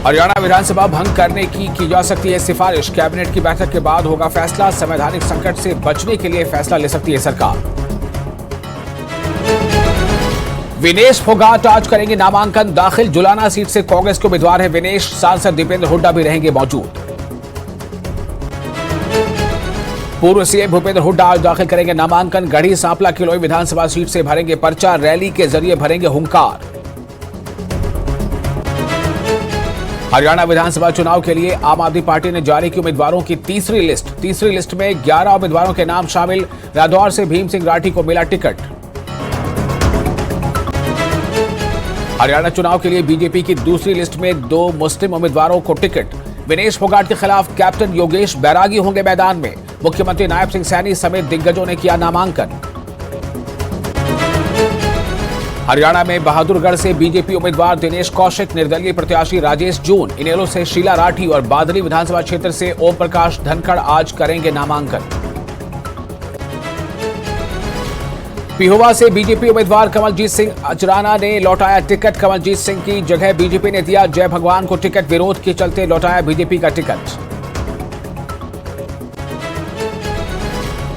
हरियाणा विधानसभा भंग करने की जा सकती है सिफारिश। कैबिनेट की बैठक के बाद होगा फैसला। संवैधानिक संकट से बचने के लिए फैसला ले सकती है सरकार। विनेश फोगाट आज करेंगे नामांकन दाखिल। जुलाना सीट से कांग्रेस के उम्मीदवार है विनेश। सांसद दीपेंद्र हुड्डा भी रहेंगे मौजूद। पूर्व सीएम भूपेंद्र हुड्डा आज दाखिल करेंगे नामांकन। गढ़ी सांपला किलोई विधानसभा सीट से भरेंगे पर्चा। रैली के जरिए भरेंगे हुंकार। हरियाणा विधानसभा चुनाव के लिए आम आदमी पार्टी ने जारी की उम्मीदवारों की तीसरी लिस्ट में 11 उम्मीदवारों के नाम शामिल। रादौर से भीम सिंह राठी को मिला टिकट। हरियाणा चुनाव के लिए बीजेपी की दूसरी लिस्ट में 2 मुस्लिम उम्मीदवारों को टिकट। विनेश फोगाट के खिलाफ कैप्टन योगेश बैरागी होंगे मैदान में। मुख्यमंत्री नायब सिंह सैनी समेत दिग्गजों ने किया नामांकन। हरियाणा में बहादुरगढ़ से बीजेपी उम्मीदवार दिनेश कौशिक, निर्दलीय प्रत्याशी राजेश जून, इनेलो से शीला राठी और बादली विधानसभा क्षेत्र से ओम प्रकाश धनखड़ आज करेंगे नामांकन। पिहोवा से बीजेपी उम्मीदवार कमलजीत सिंह अजराना ने लौटाया टिकट। कमलजीत सिंह की जगह बीजेपी ने दिया जय भगवान को टिकट। विरोध के चलते लौटाया बीजेपी का टिकट।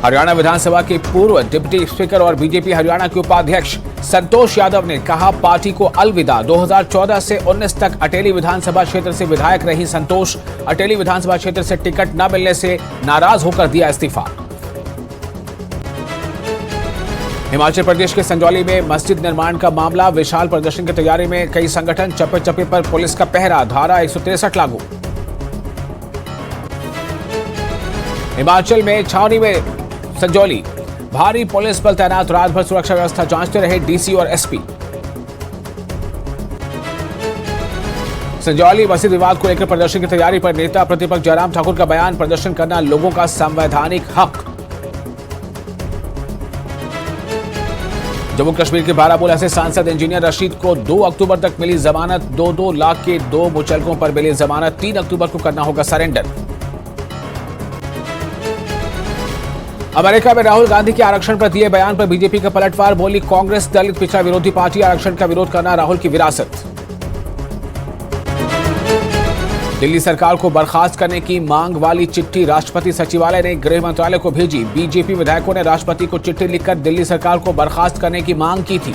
हरियाणा विधानसभा के पूर्व डिप्टी स्पीकर और बीजेपी हरियाणा के उपाध्यक्ष संतोष यादव ने कहा पार्टी को अलविदा। 2014 से 19 तक अटेली विधानसभा क्षेत्र से विधायक रही संतोष। अटेली विधानसभा क्षेत्र से टिकट न मिलने से नाराज होकर दिया इस्तीफा। हिमाचल प्रदेश के संजौली में मस्जिद निर्माण का मामला। विशाल प्रदर्शन की तैयारी में कई संगठन। चप्पे चप्पे पर पुलिस का पहरा। धारा 163 लागू। हिमाचल में छावनी में संजौली भारी पुलिस बल तैनात। रात भर सुरक्षा व्यवस्था जांचते रहे डीसी और एसपी। संजौली मस्जिद विवाद को लेकर प्रदर्शन की तैयारी पर नेता प्रतिपक्ष जयराम ठाकुर का बयान। प्रदर्शन करना लोगों का संवैधानिक हक। जम्मू कश्मीर के बारामूला से सांसद इंजीनियर रशीद को 2 अक्टूबर तक मिली जमानत। 2-2 लाख के 2 मुचलकों पर मिली जमानत। 3 अक्टूबर को करना होगा सरेंडर। अमेरिका में राहुल गांधी के आरक्षण पर दिए बयान पर बीजेपी का पलटवार। बोली कांग्रेस दलित पिछड़ा विरोधी पार्टी। आरक्षण का विरोध करना राहुल की विरासत। दिल्ली सरकार को बर्खास्त करने की मांग वाली चिट्ठी राष्ट्रपति सचिवालय ने गृह मंत्रालय को भेजी। बीजेपी विधायकों ने राष्ट्रपति को चिट्ठी लिखकर दिल्ली सरकार को बर्खास्त करने की मांग की थी।